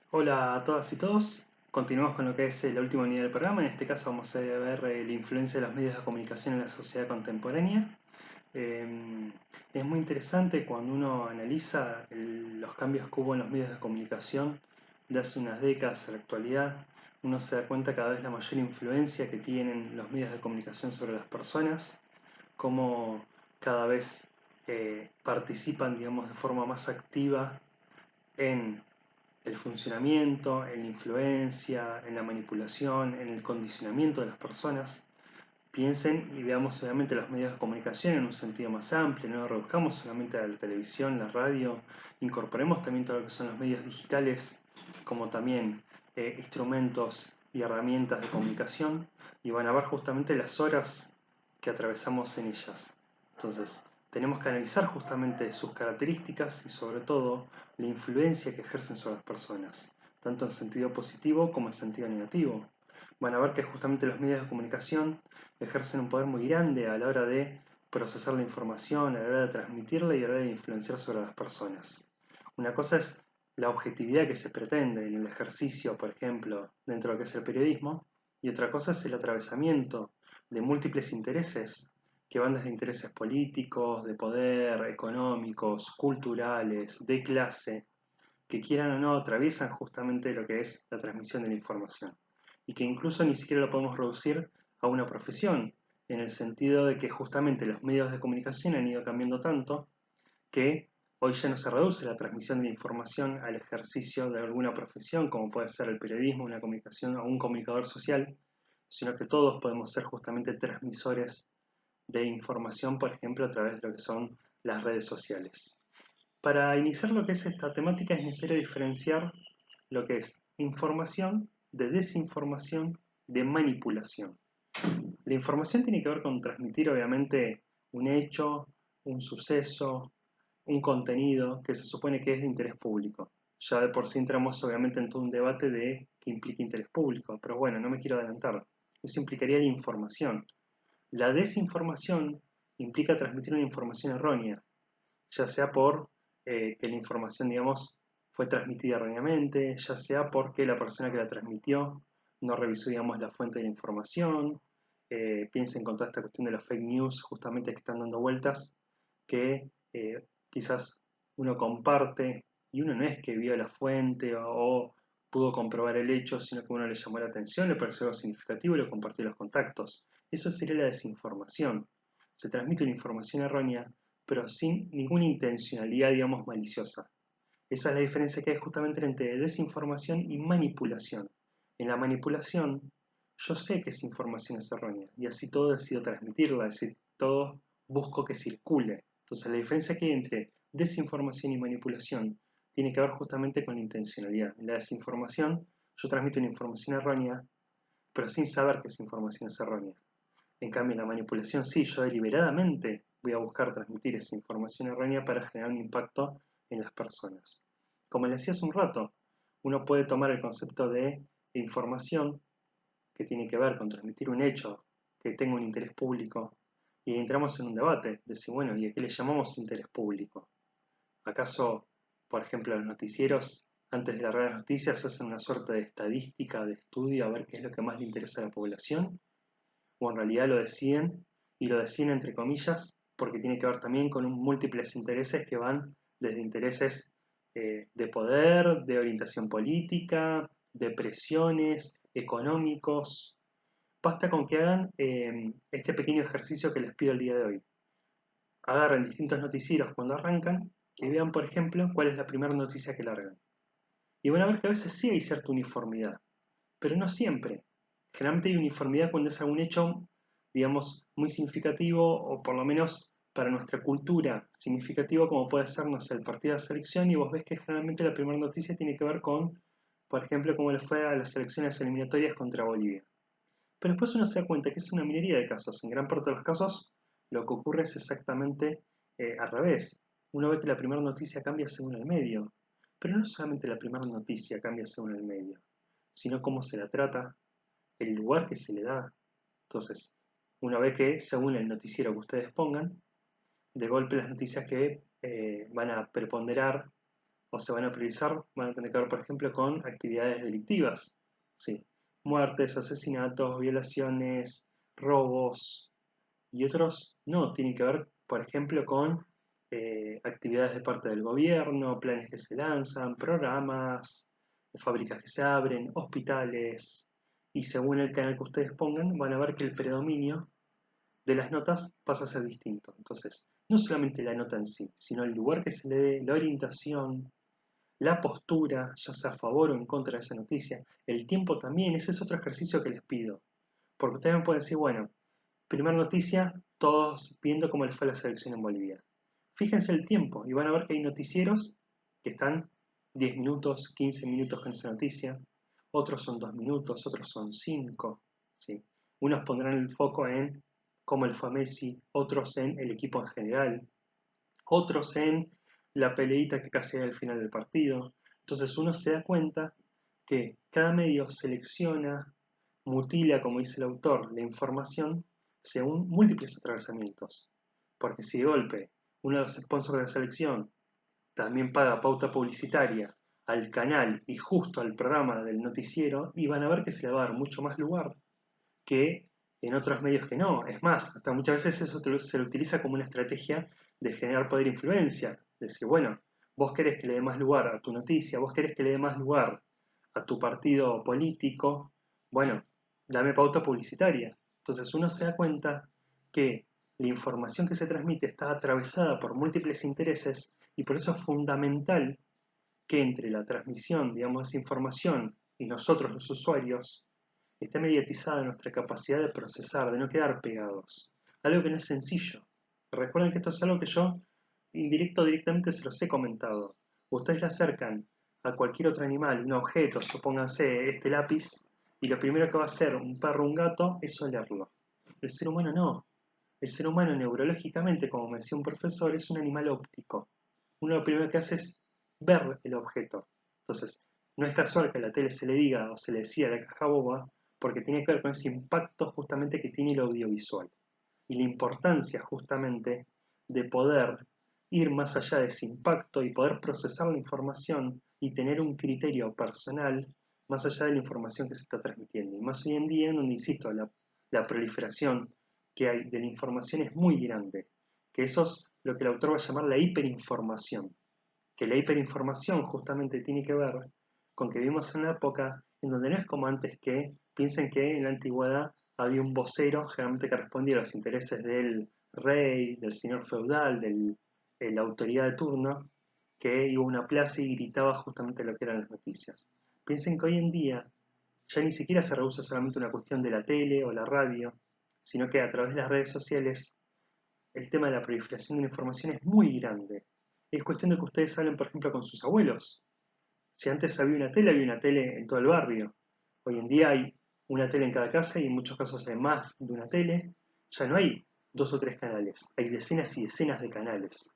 Hola a todas y todos. Continuamos con lo que es el último nivel del programa. En este caso vamos a ver la influencia de los medios de comunicación en la sociedad contemporánea. Eh, es muy interesante cuando uno analiza los cambios que hubo en los medios de comunicación de hace unas décadas a la actualidad. Uno se da cuenta cada vez la mayor influencia que tienen los medios de comunicación sobre las personas, cómo cada vez participan, digamos, de forma más activa en el funcionamiento, en la influencia, en la manipulación, en el condicionamiento de las personas. Piensen y veamos obviamente los medios de comunicación en un sentido más amplio, no lo reduzcamos solamente a la televisión, la radio, incorporemos también todo lo que son los medios digitales, como también instrumentos y herramientas de comunicación, y van a ver justamente las horas que atravesamos en ellas. Entonces, tenemos que analizar justamente sus características y sobre todo la influencia que ejercen sobre las personas, tanto en sentido positivo como en sentido negativo. Van a ver que justamente los medios de comunicación ejercen un poder muy grande a la hora de procesar la información, a la hora de transmitirla y a la hora de influenciar sobre las personas. Una cosa es la objetividad que se pretende en el ejercicio, por ejemplo, dentro de lo que es el periodismo, y otra cosa es el atravesamiento de múltiples intereses que van desde intereses políticos, de poder, económicos, culturales, de clase, que quieran o no atraviesan justamente lo que es la transmisión de la información y que incluso ni siquiera lo podemos reducir a una profesión, en el sentido de que justamente los medios de comunicación han ido cambiando tanto que hoy ya no se reduce la transmisión de la información al ejercicio de alguna profesión, como puede ser el periodismo, una comunicación o un comunicador social, sino que todos podemos ser justamente transmisores de información, por ejemplo, a través de lo que son las redes sociales. Para iniciar lo que es esta temática es necesario diferenciar lo que es información de desinformación, de manipulación. La información tiene que ver con transmitir, obviamente, un hecho, un suceso, un contenido que se supone que es de interés público. Ya de por sí entramos, obviamente, en todo un debate de qué implica interés público, pero bueno, no me quiero adelantar. Eso implicaría la información. La desinformación implica transmitir una información errónea, ya sea por que la información, digamos, fue transmitida erróneamente, ya sea porque la persona que la transmitió no revisó, digamos, la fuente de la información. Piensen con toda esta cuestión de los fake news, justamente que están dando vueltas, que quizás uno comparte y uno no es que vio la fuente o pudo comprobar el hecho, sino que uno le llamó la atención, le pareció algo significativo y lo compartió en los contactos. Eso sería la desinformación. Se transmite una información errónea pero sin ninguna intencionalidad, digamos, maliciosa. Esa es la diferencia que hay justamente entre desinformación y manipulación. En la manipulación, yo sé que esa información es errónea y así todo decido transmitirla, es decir, todo busco que circule. Entonces, la diferencia que hay entre desinformación y manipulación tiene que ver justamente con la intencionalidad. En la desinformación, yo transmito una información errónea, pero sin saber que esa información es errónea. En cambio, en la manipulación sí, yo deliberadamente voy a buscar transmitir esa información errónea para generar un impacto en las personas. Como le decía hace un rato, uno puede tomar el concepto de información que tiene que ver con transmitir un hecho que tenga un interés público y entramos en un debate de si, bueno, ¿y a qué le llamamos interés público? ¿Acaso, por ejemplo, los noticieros, antes de largar las noticias, hacen una suerte de estadística, de estudio, a ver qué es lo que más le interesa a la población? O en realidad lo deciden, y lo deciden entre comillas, porque tiene que ver también con múltiples intereses que van desde intereses de poder, de orientación política, de presiones, económicos. Basta con que hagan este pequeño ejercicio que les pido el día de hoy. Agarren distintos noticieros cuando arrancan y vean, por ejemplo, cuál es la primera noticia que largan. Y van a ver que a veces sí hay cierta uniformidad, pero no siempre. Generalmente hay uniformidad cuando es algún hecho, digamos, muy significativo o por lo menos para nuestra cultura significativo como puede ser, no sé, el partido de la selección y vos ves que generalmente la primera noticia tiene que ver con, por ejemplo, cómo le fue a las selecciones eliminatorias contra Bolivia. Pero después uno se da cuenta que es una minoría de casos. En gran parte de los casos lo que ocurre es exactamente al revés. Uno ve que la primera noticia cambia según el medio. Pero no solamente la primera noticia cambia según el medio, sino cómo se la trata, el lugar que se le da. Entonces, uno ve que según el noticiero que ustedes pongan, de golpe las noticias que van a preponderar o se van a priorizar, van a tener que ver, por ejemplo, con actividades delictivas, ¿sí? Muertes, asesinatos, violaciones, robos, y otros no, tienen que ver, por ejemplo, con actividades de parte del gobierno, planes que se lanzan, programas, fábricas que se abren, hospitales, y según el canal que ustedes pongan, van a ver que el predominio de las notas pasa a ser distinto. Entonces, no solamente la nota en sí, sino el lugar que se le dé, la orientación, la postura, ya sea a favor o en contra de esa noticia, el tiempo también, ese es otro ejercicio que les pido. Porque ustedes me pueden decir, bueno, primera noticia, todos viendo cómo les fue la selección en Bolivia. Fíjense el tiempo y van a ver que hay noticieros que están 10 minutos, 15 minutos con esa noticia, otros son 2 minutos, otros son 5. ¿Sí? Unos pondrán el foco en cómo le fue a Messi, otros en el equipo en general, otros en la peleita que casi hay al final del partido. Entonces uno se da cuenta que cada medio selecciona, mutila, como dice el autor, la información según múltiples atravesamientos. Porque si de golpe uno de los sponsors de la selección también paga pauta publicitaria al canal y justo al programa del noticiero, y van a ver que se le va a dar mucho más lugar que en otros medios que no. Es más, hasta muchas veces eso se lo utiliza como una estrategia de generar poder e influencia. Decir, bueno, vos querés que le dé más lugar a tu noticia, vos querés que le dé más lugar a tu partido político, bueno, dame pauta publicitaria. Entonces uno se da cuenta que la información que se transmite está atravesada por múltiples intereses y por eso es fundamental que entre la transmisión, digamos, de esa información y nosotros los usuarios, está mediatizada nuestra capacidad de procesar, de no quedar pegados. Algo que no es sencillo. Recuerden que esto es algo que yo, indirecto o directamente, se los he comentado. Ustedes le acercan a cualquier otro animal, un objeto, supónganse este lápiz, y lo primero que va a hacer un perro o un gato es olerlo. El ser humano no. El ser humano neurológicamente, como me decía un profesor, es un animal óptico. Uno lo primero que hace es ver el objeto. Entonces, no es casual que a la tele se le diga o se le decía la caja boba, porque tiene que ver con ese impacto justamente que tiene el audiovisual. Y la importancia justamente de poder ir más allá de ese impacto y poder procesar la información y tener un criterio personal más allá de la información que se está transmitiendo. Y más hoy en día, en donde, insisto, la proliferación que hay de la información es muy grande, que eso es lo que el autor va a llamar la hiperinformación, que la hiperinformación justamente tiene que ver con que vivimos en una época en donde no es como antes, que piensen que en la antigüedad había un vocero generalmente que respondía a los intereses del rey, del señor feudal, de la autoridad de turno, que iba a una plaza y gritaba justamente lo que eran las noticias. Piensen que hoy en día ya ni siquiera se reduce solamente a una cuestión de la tele o la radio, sino que a través de las redes sociales el tema de la proliferación de la información es muy grande. Es cuestión de que ustedes hablen, por ejemplo, con sus abuelos. Si antes había una tele en todo el barrio. Hoy en día hay una tele en cada casa y en muchos casos hay más de una tele. Ya no hay dos o tres canales, hay decenas y decenas de canales.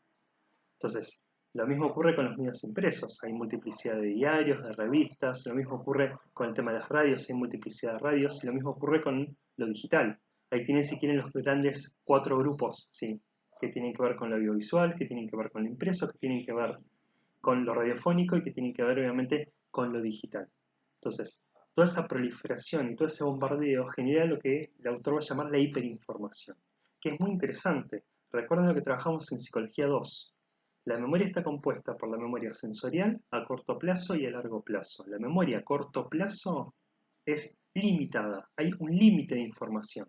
Entonces, lo mismo ocurre con los medios impresos. Hay multiplicidad de diarios, de revistas. Lo mismo ocurre con el tema de las radios. Hay multiplicidad de radios. Y lo mismo ocurre con lo digital. Ahí tienen, si quieren, los grandes 4 grupos, ¿sí? Que tienen que ver con lo audiovisual, que tienen que ver con lo impreso, que tienen que ver con lo radiofónico y que tienen que ver, obviamente, con lo digital. Entonces, toda esa proliferación y todo ese bombardeo genera lo que el autor va a llamar la hiperinformación, que es muy interesante. Recuerden lo que trabajamos en Psicología 2. La memoria está compuesta por la memoria sensorial a corto plazo y a largo plazo. La memoria a corto plazo es limitada, hay un límite de información.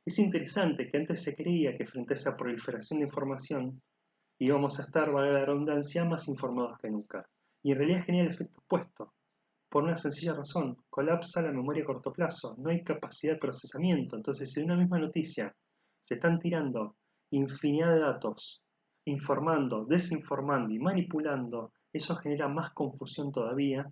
Es interesante que antes se creía que frente a esa proliferación de información íbamos a estar, valga la redundancia, más informados que nunca. Y en realidad genera el efecto opuesto, por una sencilla razón: colapsa la memoria a corto plazo, no hay capacidad de procesamiento. Entonces, si de una misma noticia se están tirando infinidad de datos, informando, desinformando y manipulando, eso genera más confusión todavía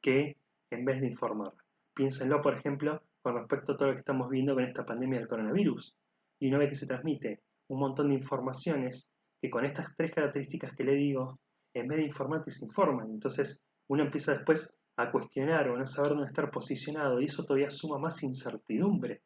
que en vez de informar. Piénsenlo, por ejemplo, con respecto a todo lo que estamos viendo con esta pandemia del coronavirus. Y una vez que se transmite un montón de informaciones que con estas tres características que le digo, en vez de informar, desinforman. Entonces uno empieza después a cuestionar o a no saber dónde estar posicionado, y eso todavía suma más incertidumbre.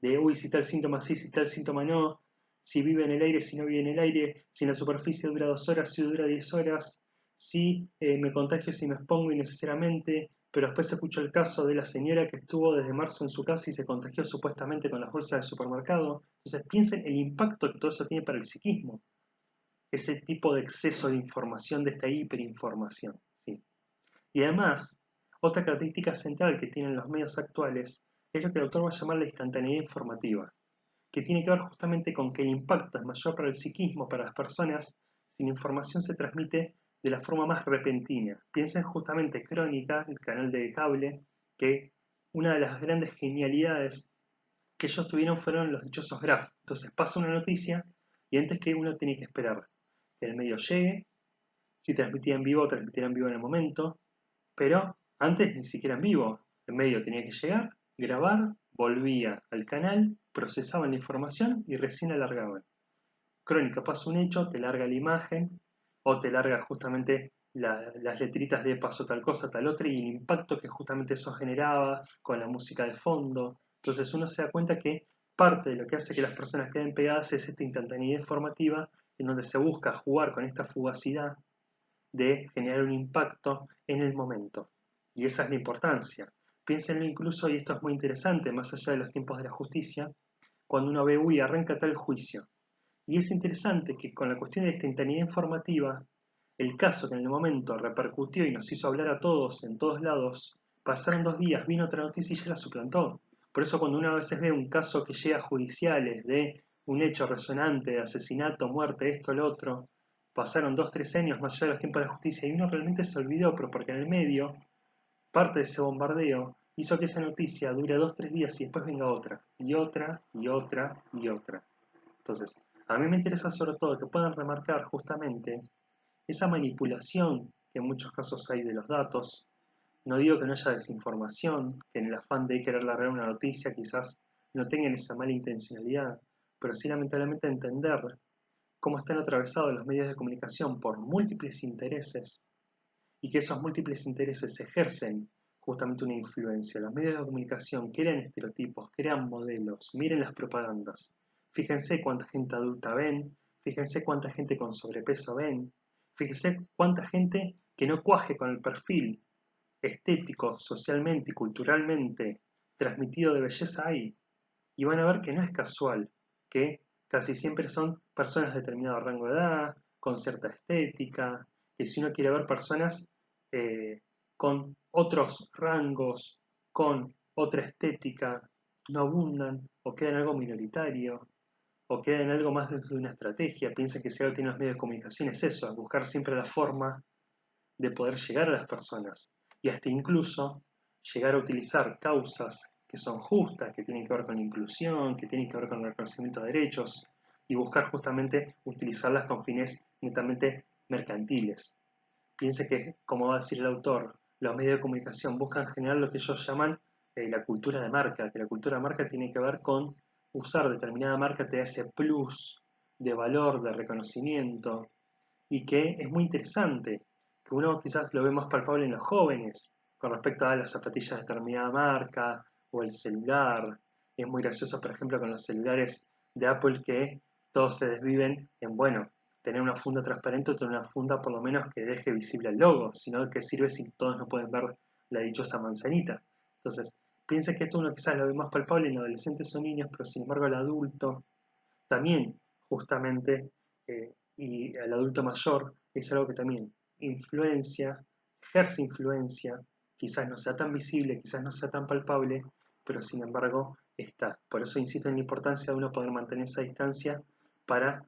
De, uy, si tal síntoma sí, si tal síntoma no, si vive en el aire, si no vive en el aire, si en la superficie dura 2 horas, si dura 10 horas, sí, me contagio si me expongo innecesariamente, pero después escucho el caso de la señora que estuvo desde marzo en su casa y se contagió supuestamente con las bolsas del supermercado. Entonces piensen el impacto que todo eso tiene para el psiquismo, ese tipo de exceso de información, de esta hiperinformación. ¿Sí? Y además, otra característica central que tienen los medios actuales es lo que el autor va a llamar la instantaneidad informativa, que tiene que ver justamente con que el impacto es mayor para el psiquismo, para las personas, si la información se transmite de la forma más repentina. Piensen justamente Crónica, el canal de cable, que una de las grandes genialidades que ellos tuvieron fueron los dichosos graphs. Entonces pasa una noticia y antes que uno tiene que esperar que el medio llegue, si transmitía en vivo, transmitía en vivo en el momento, pero antes ni siquiera en vivo. El medio tenía que llegar, grabar, volvía al canal, procesaban la información y recién alargaban. Crónica pasa un hecho, te larga la imagen o te larga justamente las letritas de pasó tal cosa, tal otra y el impacto que justamente eso generaba con la música de fondo. Entonces uno se da cuenta que parte de lo que hace que las personas queden pegadas es esta instantaneidad informativa en donde se busca jugar con esta fugacidad de generar un impacto en el momento. Y esa es la importancia. Piénsenlo incluso, y esto es muy interesante, más allá de los tiempos de la justicia, cuando uno ve, uy, arranca tal juicio. Y es interesante que con la cuestión de esta instantaneidad informativa, el caso que en el momento repercutió y nos hizo hablar a todos en todos lados, pasaron 2 días, vino otra noticia y ya la suplantó. Por eso cuando uno a veces ve un caso que llega a judiciales de un hecho resonante de asesinato, muerte, esto, lo otro, pasaron 2, 3 años más allá de los tiempos de la justicia y uno realmente se olvidó, pero porque en el medio, parte de ese bombardeo hizo que esa noticia dure 2, 3 días y después venga otra, y otra, y otra, y otra. Entonces, a mí me interesa sobre todo que puedan remarcar justamente esa manipulación que en muchos casos hay de los datos. No digo que no haya desinformación, que en el afán de querer largar una noticia quizás no tengan esa mala intencionalidad, pero sí lamentablemente entender cómo están atravesados los medios de comunicación por múltiples intereses y que esos múltiples intereses ejercen justamente una influencia. Los medios de comunicación crean estereotipos, crean modelos, miren las propagandas. Fíjense cuánta gente adulta ven, fíjense cuánta gente con sobrepeso ven, fíjense cuánta gente que no cuaje con el perfil estético, socialmente y culturalmente transmitido de belleza hay. Y van a ver que no es casual, que casi siempre son personas de determinado rango de edad, con cierta estética, que si uno quiere ver personas con otros rangos, con otra estética, no abundan o quedan algo minoritario o quedan algo más desde una estrategia. Piensa que si algo tiene los medios de comunicación es eso, es buscar siempre la forma de poder llegar a las personas y hasta incluso llegar a utilizar causas que son justas, que tienen que ver con la inclusión, que tienen que ver con el reconocimiento de derechos y buscar justamente utilizarlas con fines netamente mercantiles. Piense que, como va a decir el autor, los medios de comunicación buscan generar lo que ellos llaman la cultura de marca, que la cultura de marca tiene que ver con usar determinada marca te da ese plus de valor, de reconocimiento, y que es muy interesante, que uno quizás lo ve más palpable en los jóvenes con respecto a las zapatillas de determinada marca o el celular. Es muy gracioso, por ejemplo, con los celulares de Apple que todos se desviven en, bueno, tener una funda transparente o tener una funda por lo menos que deje visible el logo, sino que sirve si todos no pueden ver la dichosa manzanita. Entonces, piensa que esto uno quizás lo ve más palpable en adolescentes o niños, pero sin embargo el adulto también justamente y el adulto mayor es algo que también influencia, ejerce influencia, quizás no sea tan visible, quizás no sea tan palpable, pero sin embargo está. Por eso insisto en la importancia de uno poder mantener esa distancia para,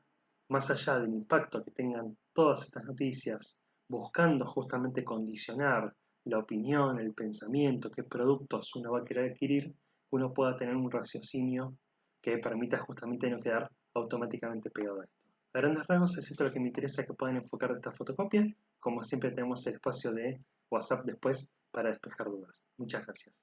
más allá del impacto que tengan todas estas noticias, buscando justamente condicionar la opinión, el pensamiento, qué productos uno va a querer adquirir, uno pueda tener un raciocinio que permita justamente no quedar automáticamente pegado a esto. A grandes rasgos es esto lo que me interesa que puedan enfocar de esta fotocopia. Como siempre tenemos el espacio de WhatsApp después para despejar dudas. Muchas gracias.